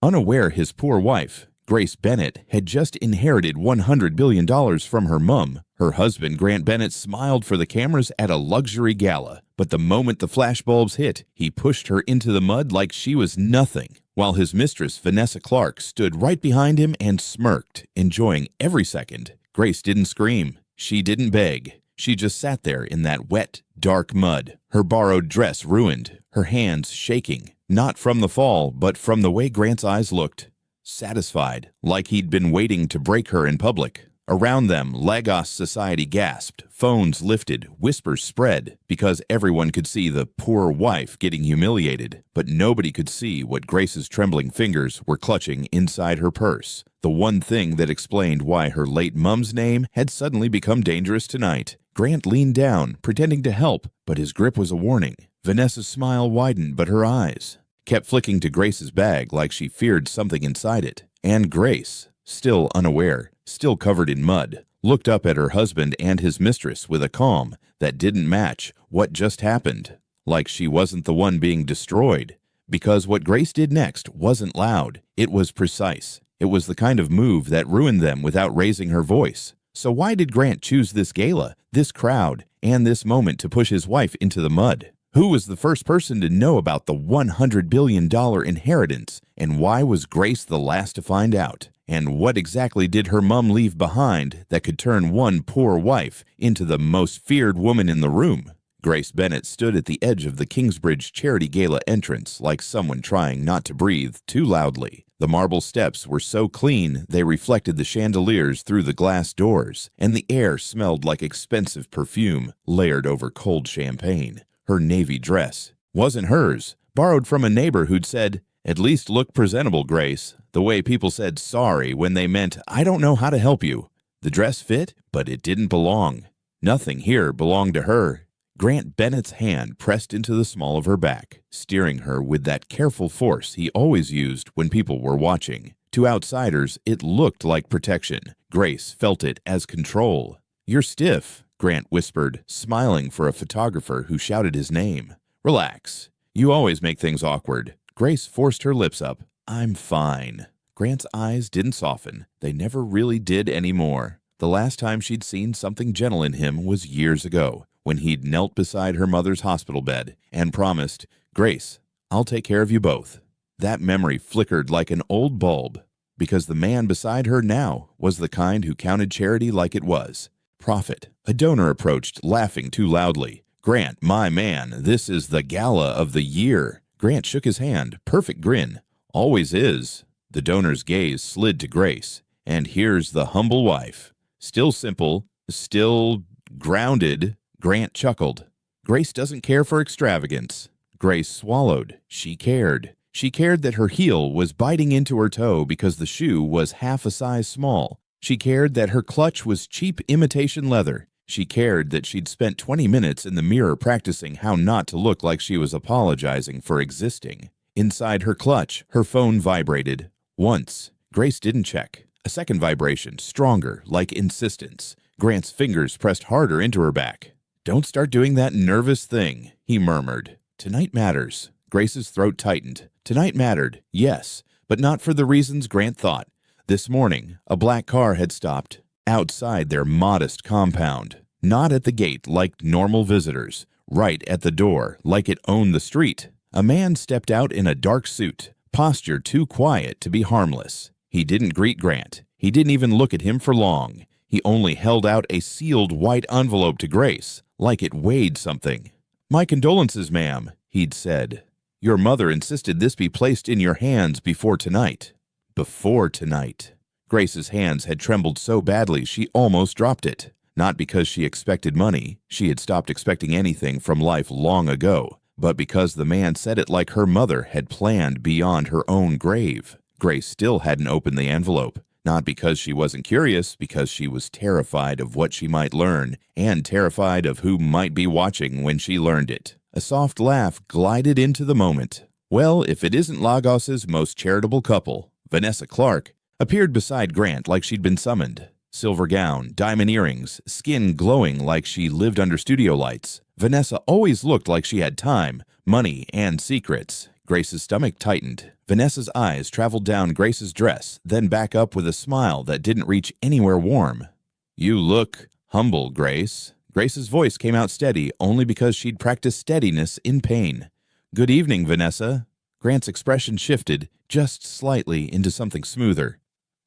Unaware his poor wife, Grace Bennett, had just inherited $100 billion from her mum, her husband Grant Bennett smiled for the cameras at a luxury gala. But the moment the flashbulbs hit, he pushed her into the mud like she was nothing, while his mistress, Vanessa Clark, stood right behind him and smirked, enjoying every second. Grace didn't scream. She didn't beg. She just sat there in that wet, dark mud, her borrowed dress ruined, her hands shaking, not from the fall, but from the way Grant's eyes looked. Satisfied, like he'd been waiting to break her in public. Around them, Lagos society gasped, phones lifted, whispers spread, because everyone could see the poor wife getting humiliated, but nobody could see what Grace's trembling fingers were clutching inside her purse, the one thing that explained why her late mum's name had suddenly become dangerous tonight. Grant leaned down, pretending to help, but his grip was a warning. Vanessa's smile widened, but her eyes kept flicking to Grace's bag like she feared something inside it. And Grace, still unaware, still covered in mud, looked up at her husband and his mistress with a calm that didn't match what just happened, like she wasn't the one being destroyed. Because what Grace did next wasn't loud, it was precise. It was the kind of move that ruined them without raising her voice. So why did Grant choose this gala, this crowd, and this moment to push his wife into the mud? Who was the first person to know about the $100 billion inheritance, and why was Grace the last to find out? And what exactly did her mum leave behind that could turn one poor wife into the most feared woman in the room? Grace Bennett stood at the edge of the Kingsbridge Charity Gala entrance like someone trying not to breathe too loudly. The marble steps were so clean they reflected the chandeliers through the glass doors, and the air smelled like expensive perfume layered over cold champagne. Her navy dress wasn't hers, borrowed from a neighbor who'd said, "At least look presentable, Grace," the way people said sorry when they meant, "I don't know how to help you." The dress fit, but it didn't belong. Nothing here belonged to her. Grant Bennett's hand pressed into the small of her back, steering her with that careful force he always used when people were watching. To outsiders, it looked like protection. Grace felt it as control. "You're stiff," Grant whispered, smiling for a photographer who shouted his name. "Relax. You always make things awkward." Grace forced her lips up. "I'm fine." Grant's eyes didn't soften. They never really did anymore. The last time she'd seen something gentle in him was years ago, when he'd knelt beside her mother's hospital bed and promised, "Grace, I'll take care of you both." That memory flickered like an old bulb, because the man beside her now was the kind who counted charity like it was profit. A donor approached, laughing too loudly. "Grant, my man, this is the gala of the year." Grant shook his hand, perfect grin. "Always is." The donor's gaze slid to Grace. "And here's the humble wife. Still simple, still grounded." Grant chuckled. "Grace doesn't care for extravagance." Grace swallowed. She cared. She cared that her heel was biting into her toe because the shoe was half a size small. She cared that her clutch was cheap imitation leather. She cared that she'd spent 20 minutes in the mirror practicing how not to look like she was apologizing for existing. Inside her clutch, her phone vibrated. Once. Grace didn't check. A second vibration, stronger, like insistence. Grant's fingers pressed harder into her back. "Don't start doing that nervous thing," he murmured. "Tonight matters." Grace's throat tightened. Tonight mattered, yes, but not for the reasons Grant thought. This morning, a black car had stopped outside their modest compound. Not at the gate like normal visitors, right at the door like it owned the street. A man stepped out in a dark suit, posture too quiet to be harmless. He didn't greet Grant. He didn't even look at him for long. He only held out a sealed white envelope to Grace, like it weighed something. "My condolences, ma'am," he'd said. "Your mother insisted this be placed in your hands before tonight." Before tonight. Grace's hands had trembled so badly she almost dropped it. Not because she expected money, she had stopped expecting anything from life long ago, but because the man said it like her mother had planned beyond her own grave. Grace still hadn't opened the envelope. Not because she wasn't curious, because she was terrified of what she might learn, and terrified of who might be watching when she learned it. A soft laugh glided into the moment. Well, if it isn't Lagos's most charitable couple, Vanessa Clark, appeared beside Grant like she'd been summoned. Silver gown, diamond earrings, skin glowing like she lived under studio lights. Vanessa always looked like she had time, money, and secrets. Grace's stomach tightened. Vanessa's eyes traveled down Grace's dress, then back up with a smile that didn't reach anywhere warm. "You look humble, Grace." Grace's voice came out steady only because she'd practiced steadiness in pain. "Good evening, Vanessa." Grant's expression shifted just slightly into something smoother.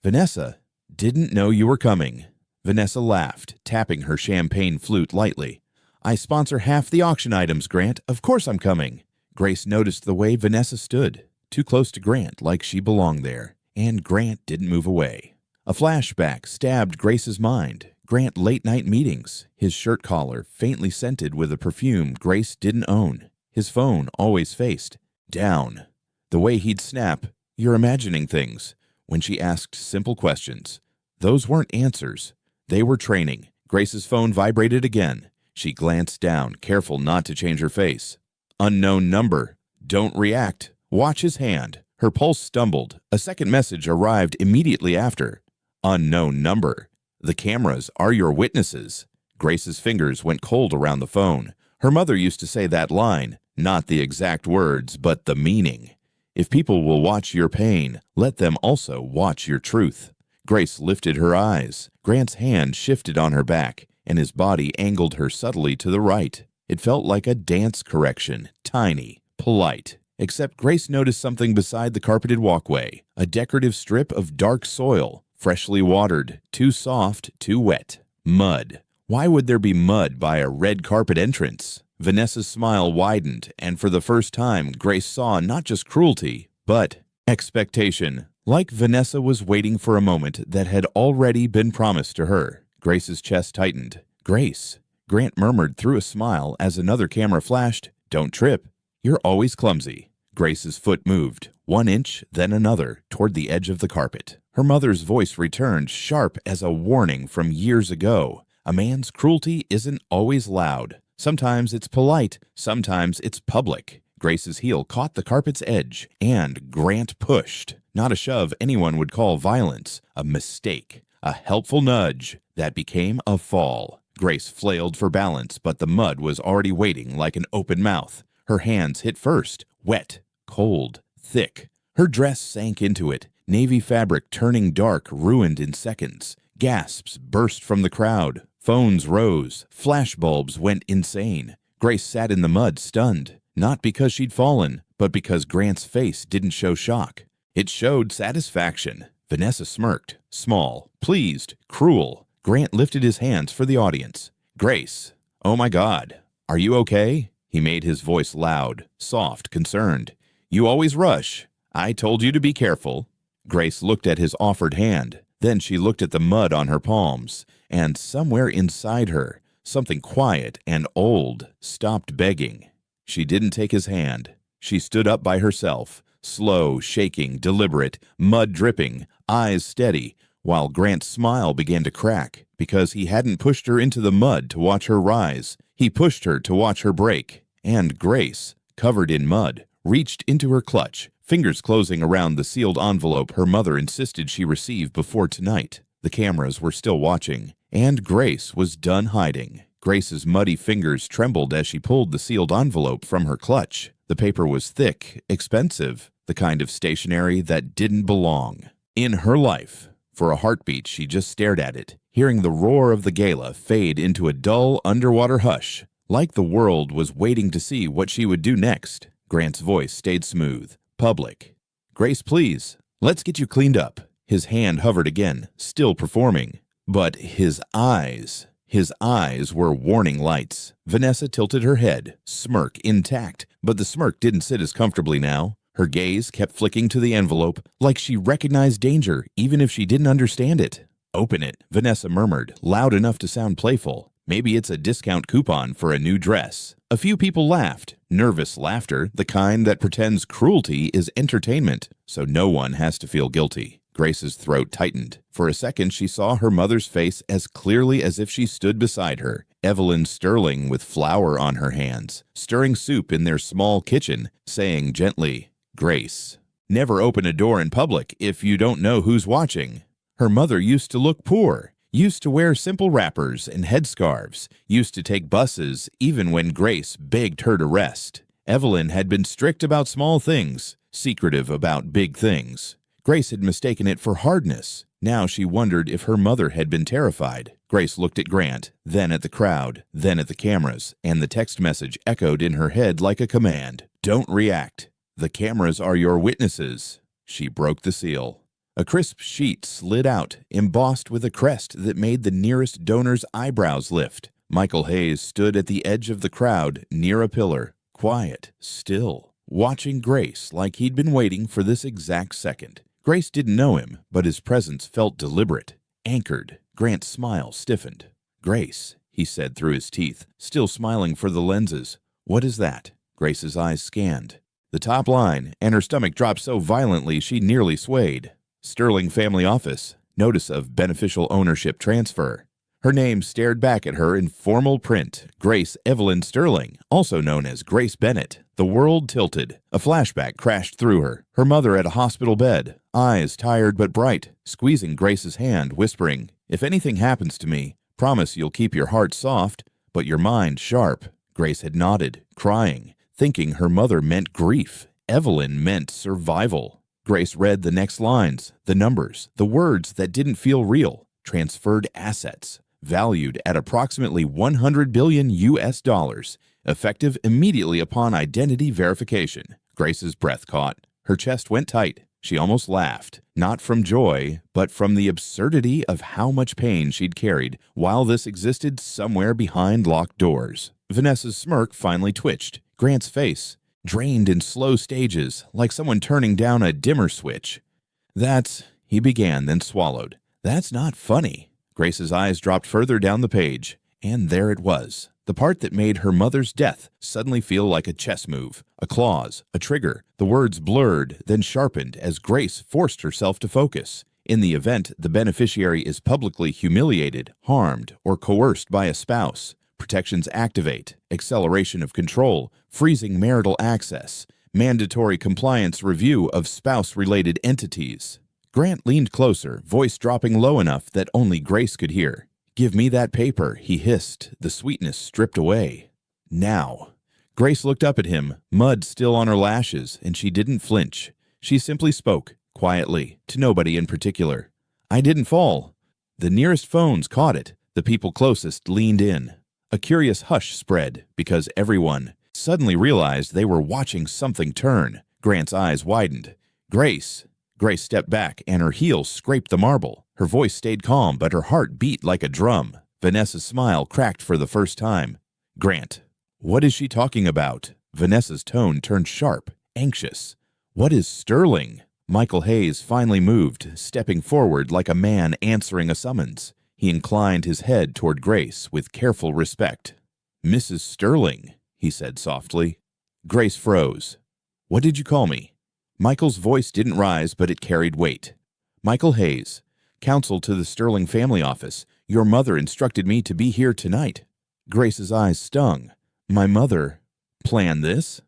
"Vanessa, didn't know you were coming." Vanessa laughed, tapping her champagne flute lightly. "I sponsor half the auction items, Grant. Of course I'm coming." Grace noticed the way Vanessa stood, too close to Grant like she belonged there, and Grant didn't move away. A flashback stabbed Grace's mind. Grant late-night meetings, his shirt collar faintly scented with a perfume Grace didn't own, his phone always faced down. The way he'd snap, "You're imagining things," when she asked simple questions. Those weren't answers. They were training. Grace's phone vibrated again. She glanced down, careful not to change her face. "Unknown number. Don't react. Watch his hand." Her pulse stumbled. A second message arrived immediately after. "Unknown number. The cameras are your witnesses." Grace's fingers went cold around the phone. Her mother used to say that line, not the exact words, but the meaning. If people will watch your pain, let them also watch your truth. Grace lifted her eyes. Grant's hand shifted on her back, and his body angled her subtly to the right. It felt like a dance correction, tiny, polite. Except Grace noticed something beside the carpeted walkway, a decorative strip of dark soil, freshly watered, too soft, too wet. Mud. Why would there be mud by a red carpet entrance? Vanessa's smile widened, and for the first time, Grace saw not just cruelty, but expectation. Like Vanessa was waiting for a moment that had already been promised to her. Grace's chest tightened. "Grace," Grant murmured through a smile as another camera flashed. "Don't trip. You're always clumsy." Grace's foot moved, 1 inch, then another, toward the edge of the carpet. Her mother's voice returned, sharp as a warning from years ago. A man's cruelty isn't always loud. Sometimes it's polite, sometimes it's public. Grace's heel caught the carpet's edge, and Grant pushed. Not a shove anyone would call violence, a mistake, a helpful nudge that became a fall. Grace flailed for balance, but the mud was already waiting like an open mouth. Her hands hit first, wet, cold, thick. Her dress sank into it, navy fabric turning dark, ruined in seconds. Gasps burst from the crowd. Phones rose. Flashbulbs went insane. Grace sat in the mud, stunned. Not because she'd fallen, but because Grant's face didn't show shock. It showed satisfaction. Vanessa smirked. Small, pleased, cruel. Grant lifted his hands for the audience. "Grace, oh my God, are you okay?" He made his voice loud, soft, concerned. "You always rush. I told you to be careful." Grace looked at his offered hand. Then she looked at the mud on her palms, and somewhere inside her, something quiet and old stopped begging. She didn't take his hand. She stood up by herself, slow, shaking, deliberate, mud dripping, eyes steady, while Grant's smile began to crack because he hadn't pushed her into the mud to watch her rise. He pushed her to watch her break. And Grace, covered in mud, reached into her clutch, fingers closing around the sealed envelope her mother insisted she receive before tonight. The cameras were still watching, and Grace was done hiding. Grace's muddy fingers trembled as she pulled the sealed envelope from her clutch. The paper was thick, expensive, the kind of stationery that didn't belong. In her life, for a heartbeat she just stared at it, hearing the roar of the Gala fade into a dull underwater hush, like the world was waiting to see what she would do next. Grant's voice stayed smooth, public. "Grace, please, let's get you cleaned up." His hand hovered again, still performing. But his eyes were warning lights. Vanessa tilted her head, smirk intact, but the smirk didn't sit as comfortably now. Her gaze kept flicking to the envelope, like she recognized danger, even if she didn't understand it. "Open it," Vanessa murmured, loud enough to sound playful. "Maybe it's a discount coupon for a new dress." A few people laughed, nervous laughter, the kind that pretends cruelty is entertainment, so no one has to feel guilty. Grace's throat tightened. For a second, she saw her mother's face as clearly as if she stood beside her, Evelyn Sterling with flour on her hands, stirring soup in their small kitchen, saying gently, "Grace, never open a door in public if you don't know who's watching." Her mother used to look poor, used to wear simple wrappers and headscarves, used to take buses even when Grace begged her to rest. Evelyn had been strict about small things, secretive about big things. Grace had mistaken it for hardness. Now she wondered if her mother had been terrified. Grace looked at Grant, then at the crowd, then at the cameras, and the text message echoed in her head like a command. Don't react. The cameras are your witnesses. She broke the seal. A crisp sheet slid out, embossed with a crest that made the nearest donor's eyebrows lift. Michael Hayes stood at the edge of the crowd, near a pillar, quiet, still, watching Grace like he'd been waiting for this exact second. Grace didn't know him, but his presence felt deliberate, anchored. Grant's smile stiffened. Grace, he said through his teeth, still smiling for the lenses. What is that? Grace's eyes scanned. The top line, and her stomach dropped so violently she nearly swayed. Sterling Family Office. Notice of beneficial ownership transfer. Her name stared back at her in formal print. Grace Evelyn Sterling, also known as Grace Bennett. The world tilted. A flashback crashed through her. Her mother at a hospital bed, eyes tired but bright, squeezing Grace's hand, whispering, "If anything happens to me, promise you'll keep your heart soft, but your mind sharp." Grace had nodded, crying, thinking her mother meant grief. Evelyn meant survival. Grace read the next lines, the numbers, the words that didn't feel real. Transferred assets, valued at approximately $100 billion US, effective immediately upon identity verification. Grace's breath caught. Her chest went tight. She almost laughed, not from joy, but from the absurdity of how much pain she'd carried while this existed somewhere behind locked doors. Vanessa's smirk finally twitched. Grant's face, drained in slow stages, like someone turning down a dimmer switch. "That's," he began, then swallowed. "That's not funny." Grace's eyes dropped further down the page, and there it was. The part that made her mother's death suddenly feel like a chess move, a clause, a trigger. The words blurred, then sharpened as Grace forced herself to focus. In the event the beneficiary is publicly humiliated, harmed, or coerced by a spouse, protections activate, acceleration of control, freezing marital access, mandatory compliance review of spouse-related entities. Grant leaned closer, voice dropping low enough that only Grace could hear. "Give me that paper," he hissed, the sweetness stripped away. "Now." Grace looked up at him, mud still on her lashes, and she didn't flinch. She simply spoke, quietly, to nobody in particular. "I didn't fall." The nearest phones caught it. The people closest leaned in. A curious hush spread, because everyone suddenly realized they were watching something turn. Grant's eyes widened. "Grace." Grace stepped back, and her heels scraped the marble. Her voice stayed calm, but her heart beat like a drum. Vanessa's smile cracked for the first time. "Grant, what is she talking about?" Vanessa's tone turned sharp, anxious. "What is Sterling?" Michael Hayes finally moved, stepping forward like a man answering a summons. He inclined his head toward Grace with careful respect. "Mrs. Sterling," he said softly. Grace froze. "What did you call me?" Michael's voice didn't rise, but it carried weight. "Michael Hayes, counsel to the Sterling Family Office. Your mother instructed me to be here tonight." Grace's eyes stung. "My mother planned this?"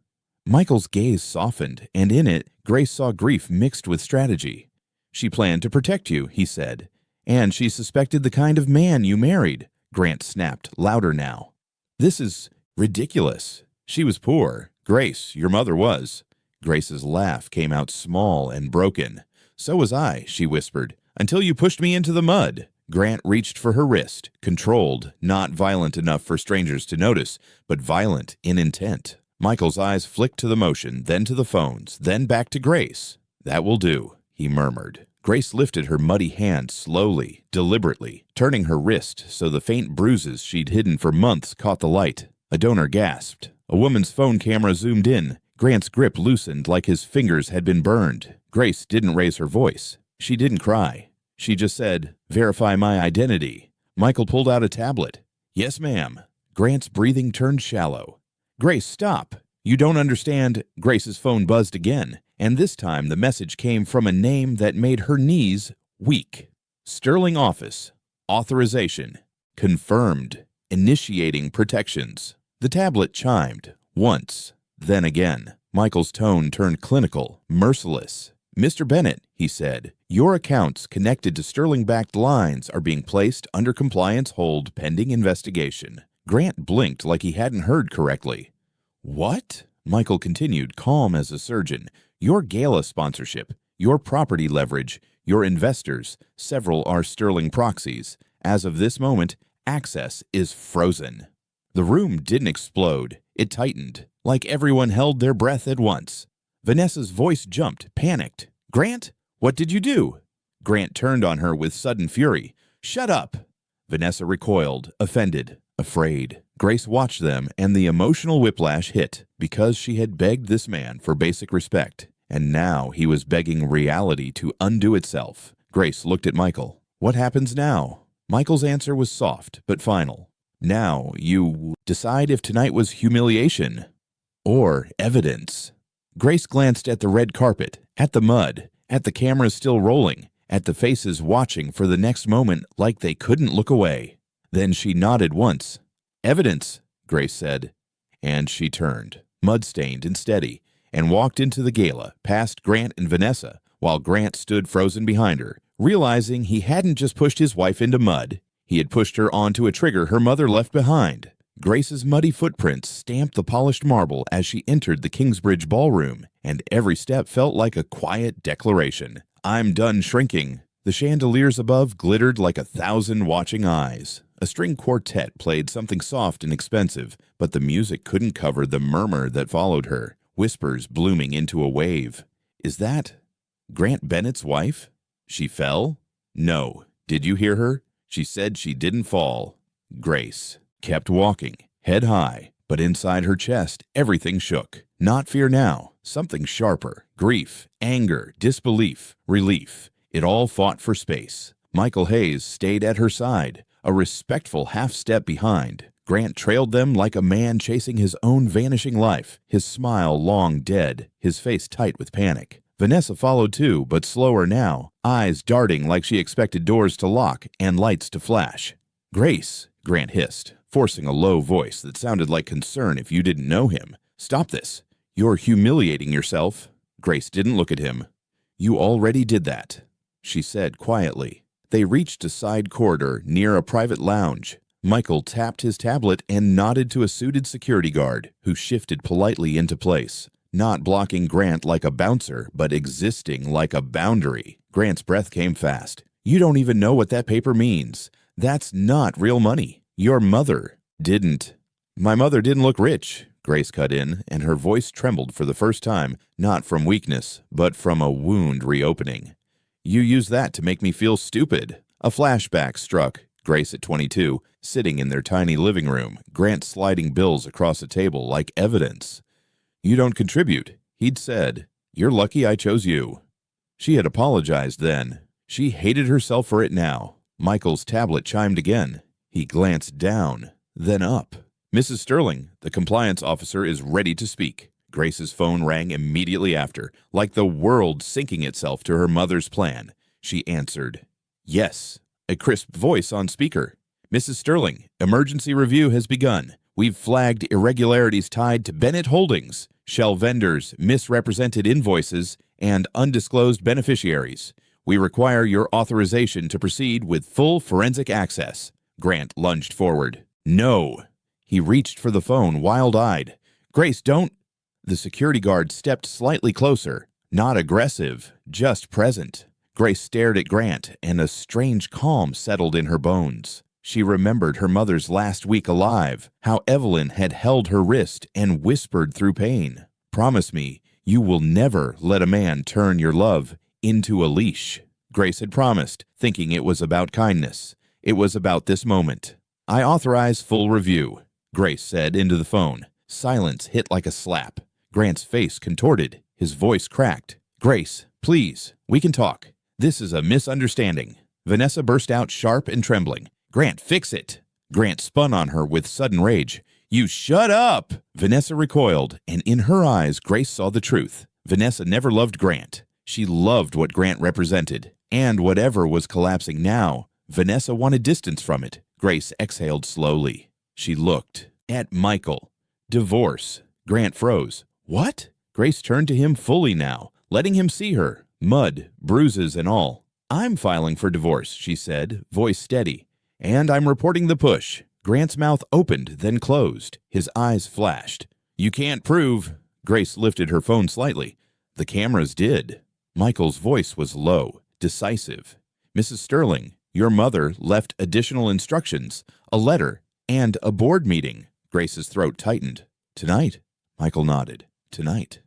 Michael's gaze softened, and in it, Grace saw grief mixed with strategy. "She planned to protect you," he said. "And she suspected the kind of man you married." Grant snapped, louder now. "This is ridiculous. She was poor. Grace, your mother was." Grace's laugh came out small and broken. "So was I," she whispered, "until you pushed me into the mud." Grant reached for her wrist, controlled, not violent enough for strangers to notice, but violent in intent. Michael's eyes flicked to the motion, then to the phones, then back to Grace. "That will do," he murmured. Grace lifted her muddy hand slowly, deliberately, turning her wrist so the faint bruises she'd hidden for months caught the light. A donor gasped. A woman's phone camera zoomed in. Grant's grip loosened like his fingers had been burned. Grace didn't raise her voice. She didn't cry. She just said, "Verify my identity." Michael pulled out a tablet. "Yes, ma'am." Grant's breathing turned shallow. "Grace, stop. You don't understand." Grace's phone buzzed again, and this time the message came from a name that made her knees weak. "Sterling Office. Authorization. Confirmed. Initiating protections." The tablet chimed, once, then again. Michael's tone turned clinical, merciless. "Mr. Bennett," he said, "your accounts connected to Sterling-backed lines are being placed under compliance hold pending investigation." Grant blinked like he hadn't heard correctly. "What?" Michael continued, calm as a surgeon. Your Gala sponsorship, your property leverage, your investors, several are sterling proxies. As of this moment, access is frozen. The room didn't explode. It tightened, like everyone held their breath at once. Vanessa's voice jumped, panicked. "Grant, what did you do?" Grant turned on her with sudden fury. "Shut up!" Vanessa recoiled, offended, afraid. Grace watched them, and the emotional whiplash hit because she had begged this man for basic respect, and now he was begging reality to undo itself. Grace looked at Michael. "What happens now?" Michael's answer was soft but final. "Now you decide if tonight was humiliation or evidence." Grace glanced at the red carpet, at the mud, at the cameras still rolling, at the faces watching for the next moment like they couldn't look away. Then she nodded once. "Evidence," Grace said. And she turned, mud-stained and steady, and walked into the gala, past Grant and Vanessa, while Grant stood frozen behind her, realizing he hadn't just pushed his wife into mud. He had pushed her onto a trigger her mother left behind. Grace's muddy footprints stamped the polished marble as she entered the Kingsbridge ballroom, and every step felt like a quiet declaration. "I'm done shrinking." The chandeliers above glittered like 1,000 watching eyes. A string quartet played something soft and expensive, but the music couldn't cover the murmur that followed her, whispers blooming into a wave. "Is that Grant Bennett's wife? She fell?" "No. Did you hear her? She said she didn't fall." Grace kept walking, head high, but inside her chest, everything shook. Not fear now, something sharper. Grief, anger, disbelief, relief. It all fought for space. Michael Hayes stayed at her side, a respectful half-step behind. Grant trailed them like a man chasing his own vanishing life, his smile long dead, his face tight with panic. Vanessa followed too, but slower now, eyes darting like she expected doors to lock and lights to flash. "Grace," Grant hissed, forcing a low voice that sounded like concern if you didn't know him. "Stop this. You're humiliating yourself." Grace didn't look at him. "You already did that," she said quietly. They reached a side corridor near a private lounge. Michael tapped his tablet and nodded to a suited security guard, who shifted politely into place, not blocking Grant like a bouncer, but existing like a boundary. Grant's breath came fast. "You don't even know what that paper means. That's not real money. Your mother didn't." "My mother didn't look rich," Grace cut in, and her voice trembled for the first time, not from weakness, but from a wound reopening. "You use that to make me feel stupid." A flashback struck. Grace at 22, sitting in their tiny living room, Grant sliding bills across a table like evidence. "You don't contribute," he'd said. "You're lucky I chose you." She had apologized then. She hated herself for it now. Michael's tablet chimed again. He glanced down, then up. "Mrs. Sterling, the compliance officer is ready to speak." Grace's phone rang immediately after, like the world syncing itself to her mother's plan. She answered. "Yes." A crisp voice on speaker. "Mrs. Sterling, emergency review has begun. We've flagged irregularities tied to Bennett Holdings, shell vendors, misrepresented invoices, and undisclosed beneficiaries. We require your authorization to proceed with full forensic access." Grant lunged forward. "No." He reached for the phone, wild-eyed. "Grace, don't." The security guard stepped slightly closer, not aggressive, just present. Grace stared at Grant, and a strange calm settled in her bones. She remembered her mother's last week alive, how Evelyn had held her wrist and whispered through pain. "Promise me you will never let a man turn your love into a leash." Grace had promised, thinking it was about kindness. It was about this moment. "I authorize full review," Grace said into the phone. Silence hit like a slap. Grant's face contorted. His voice cracked. "Grace, please, we can talk. This is a misunderstanding." Vanessa burst out sharp and trembling. "Grant, fix it." Grant spun on her with sudden rage. "You shut up!" Vanessa recoiled, and in her eyes Grace saw the truth. Vanessa never loved Grant. She loved what Grant represented, and whatever was collapsing now, Vanessa wanted distance from it. Grace exhaled slowly. She looked at Michael. Divorce. Grant froze. "What?" Grace turned to him fully now, letting him see her, mud, bruises, and all. "I'm filing for divorce," she said, voice steady. "And I'm reporting the push." Grant's mouth opened, then closed. His eyes flashed. "You can't prove." Grace lifted her phone slightly. The cameras did. Michael's voice was low, decisive. "Mrs. Sterling, your mother left additional instructions, a letter, and a board meeting." Grace's throat tightened. "Tonight?" Michael nodded. "Tonight."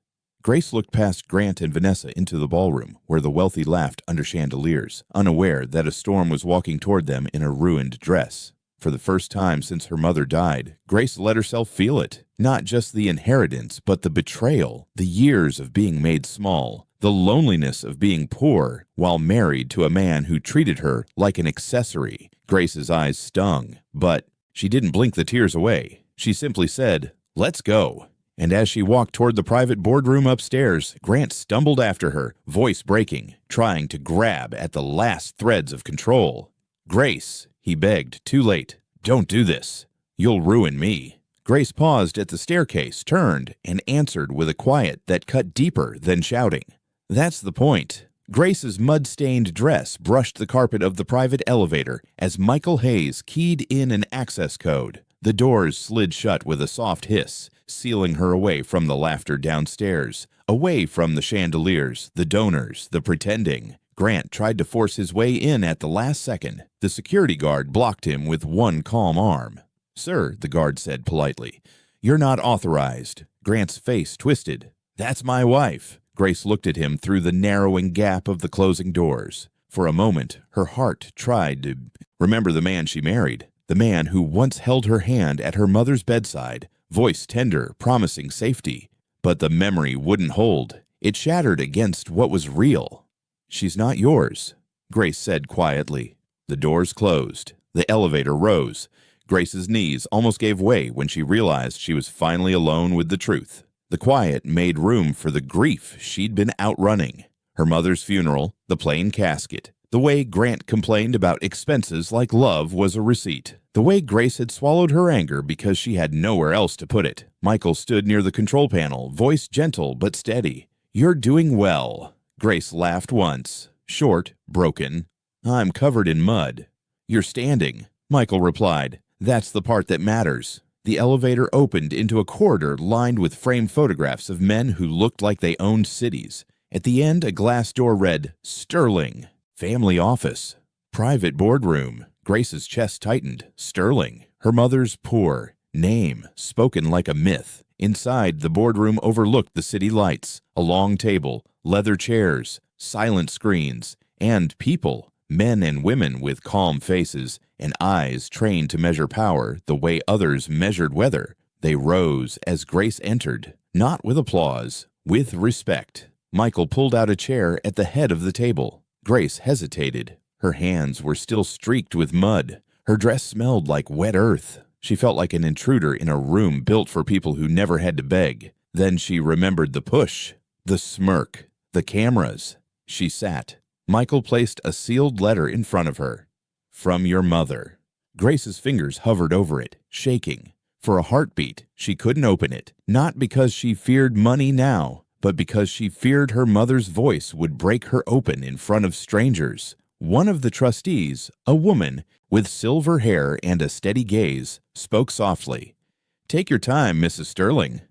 Grace looked past Grant and Vanessa into the ballroom, where the wealthy laughed under chandeliers, unaware that a storm was walking toward them in a ruined dress. For the first time since her mother died, Grace let herself feel it. Not just the inheritance, but the betrayal, the years of being made small, the loneliness of being poor while married to a man who treated her like an accessory. Grace's eyes stung, but she didn't blink the tears away. She simply said, "Let's go." And as she walked toward the private boardroom upstairs, Grant stumbled after her, voice breaking, trying to grab at the last threads of control. "Grace," he begged, too late. "Don't do this. You'll ruin me." Grace paused at the staircase, turned, and answered with a quiet that cut deeper than shouting. "That's the point." Grace's mud-stained dress brushed the carpet of the private elevator as Michael Hayes keyed in an access code. The doors slid shut with a soft hiss, sealing her away from the laughter downstairs, away from the chandeliers, the donors, the pretending. Grant tried to force his way in at the last second. The security guard blocked him with one calm arm. "Sir," the guard said politely, "you're not authorized." Grant's face twisted. "That's my wife." Grace looked at him through the narrowing gap of the closing doors. For a moment, her heart tried to remember the man she married, the man who once held her hand at her mother's bedside, voice tender, promising safety. But the memory wouldn't hold. It shattered against what was real. "She's not yours," Grace said quietly. The doors closed. The elevator rose. Grace's knees almost gave way when she realized she was finally alone with the truth. The quiet made room for the grief she'd been outrunning. Her mother's funeral, the plain casket, the way Grant complained about expenses like love was a receipt, the way Grace had swallowed her anger because she had nowhere else to put it. Michael stood near the control panel, voice gentle but steady. "You're doing well." Grace laughed once, short, broken. "I'm covered in mud." "You're standing," Michael replied. "That's the part that matters." The elevator opened into a corridor lined with framed photographs of men who looked like they owned cities. At the end, a glass door read, "Sterling." Family office. Private boardroom. Grace's chest tightened. Sterling. Her mother's poor. Name, spoken like a myth. Inside, the boardroom overlooked the city lights, a long table, leather chairs, silent screens, and people, men and women with calm faces and eyes trained to measure power the way others measured weather. They rose as Grace entered, not with applause, with respect. Michael pulled out a chair at the head of the table. Grace hesitated. Her hands were still streaked with mud. Her dress smelled like wet earth. She felt like an intruder in a room built for people who never had to beg. Then she remembered the push, the smirk, the cameras. She sat. Michael placed a sealed letter in front of her. "From your mother." Grace's fingers hovered over it, shaking. For a heartbeat, she couldn't open it, not because she feared money now, but because she feared her mother's voice would break her open in front of strangers. One of the trustees, a woman with silver hair and a steady gaze, spoke softly. "Take your time, Mrs. Sterling."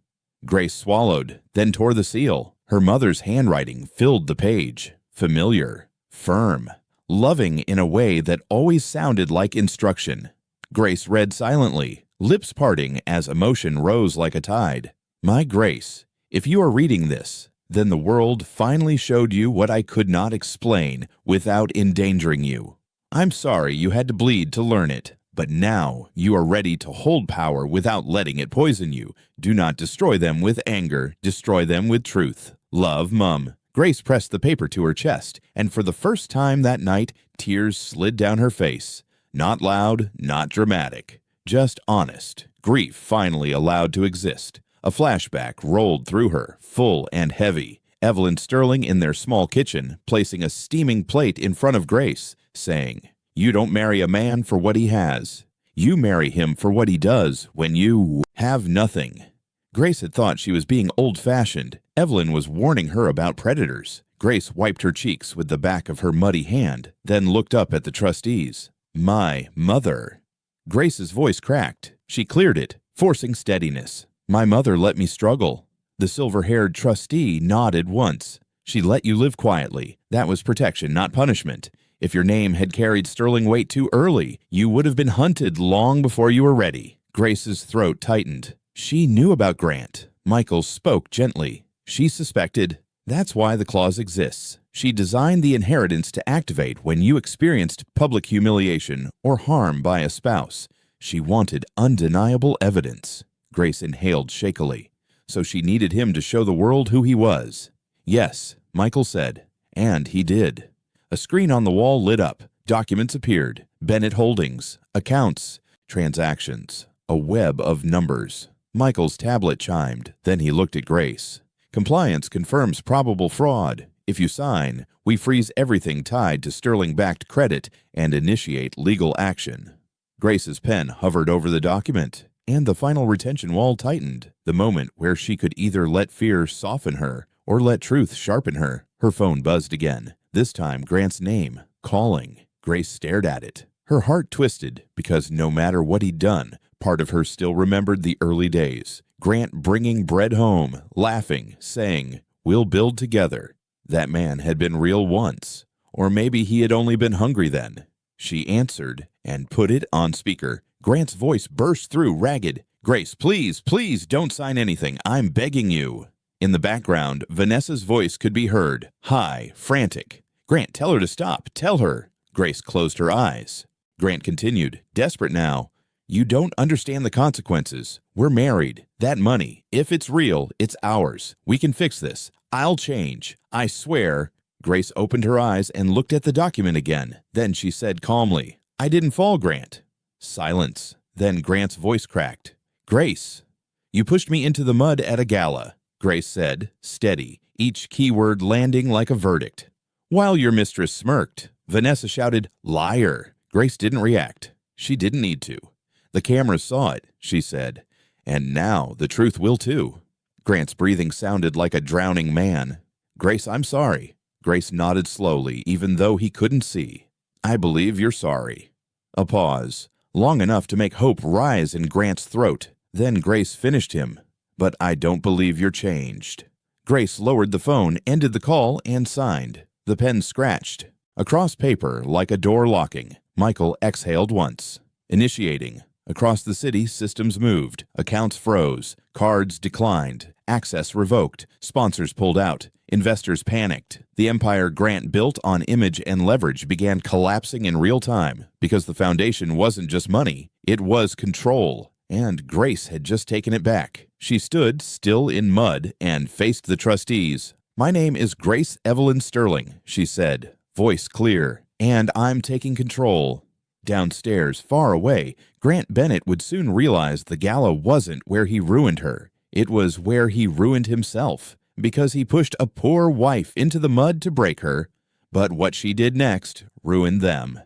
Grace swallowed, then tore the seal. Her mother's handwriting filled the page. Familiar, firm, loving in a way that always sounded like instruction. Grace read silently, lips parting as emotion rose like a tide. "My Grace, if you are reading this, then the world finally showed you what I could not explain without endangering you. I'm sorry you had to bleed to learn it, but now you are ready to hold power without letting it poison you. Do not destroy them with anger, destroy them with truth. Love, Mum." Grace pressed the paper to her chest, and for the first time that night, tears slid down her face. Not loud, not dramatic, just honest. Grief finally allowed to exist. A flashback rolled through her, full and heavy. Evelyn Sterling in their small kitchen, placing a steaming plate in front of Grace, saying, "You don't marry a man for what he has. You marry him for what he does when you have nothing." Grace had thought she was being old-fashioned. Evelyn was warning her about predators. Grace wiped her cheeks with the back of her muddy hand, then looked up at the trustees. "My mother." Grace's voice cracked. She cleared it, forcing steadiness. "My mother let me struggle. The silver-haired trustee nodded once. She let you live quietly. That was protection, not punishment. If your name had carried sterling weight too early, you would have been hunted long before you were ready. Grace's throat tightened. She knew about Grant. Michael spoke gently. She suspected. That's why the clause exists. She designed the inheritance to activate when you experienced public humiliation or harm by a spouse. She wanted undeniable evidence. Grace inhaled shakily. So she needed him to show the world who he was. Yes, Michael said, and he did. A screen on the wall lit up. Documents appeared. Bennett Holdings, accounts, transactions, a web of numbers. Michael's tablet chimed. Then he looked at Grace. Compliance confirms probable fraud. If you sign, we freeze everything tied to sterling-backed credit and initiate legal action. Grace's pen hovered over the document, and the final retention wall tightened, the moment where she could either let fear soften her or let truth sharpen her. Her phone buzzed again, this time Grant's name, calling. Grace stared at it. Her heart twisted, because no matter what he'd done, part of her still remembered the early days. Grant bringing bread home, laughing, saying, "We'll build together." That man had been real once, or maybe he had only been hungry then. She answered and put it on speaker. Grant's voice burst through, ragged. "Grace, please, please don't sign anything. I'm begging you." In the background, Vanessa's voice could be heard, high, frantic. "Grant, tell her to stop. Tell her." Grace closed her eyes. Grant continued, desperate now. "You don't understand the consequences. We're married. That money, if it's real, it's ours. We can fix this. I'll change. I swear." Grace opened her eyes and looked at the document again. Then she said calmly, "I didn't fall, Grant." Silence. Then Grant's voice cracked. "Grace, you pushed me into the mud at a gala," Grace said, steady, each keyword landing like a verdict. While your mistress smirked, Vanessa shouted, "Liar!" Grace didn't react. She didn't need to. "The cameras saw it," she said, "and now the truth will too." Grant's breathing sounded like a drowning man. "Grace, I'm sorry." Grace nodded slowly, even though he couldn't see. "I believe you're sorry." A pause, long enough to make hope rise in Grant's throat. Then Grace finished him. "But I don't believe you're changed." Grace lowered the phone, ended the call, and signed. The pen scratched. Across paper, like a door locking, Michael exhaled once. Initiating. Across the city, systems moved. Accounts froze. Cards declined. Access revoked. Sponsors pulled out. Investors panicked. The empire Grant built on image and leverage began collapsing in real time because the foundation wasn't just money, it was control. And Grace had just taken it back. She stood, still in mud, and faced the trustees. "My name is Grace Evelyn Sterling," she said, voice clear, "and I'm taking control." Downstairs, far away, Grant Bennett would soon realize the gala wasn't where he ruined her. It was where he ruined himself, because he pushed a poor wife into the mud to break her. But what she did next ruined them.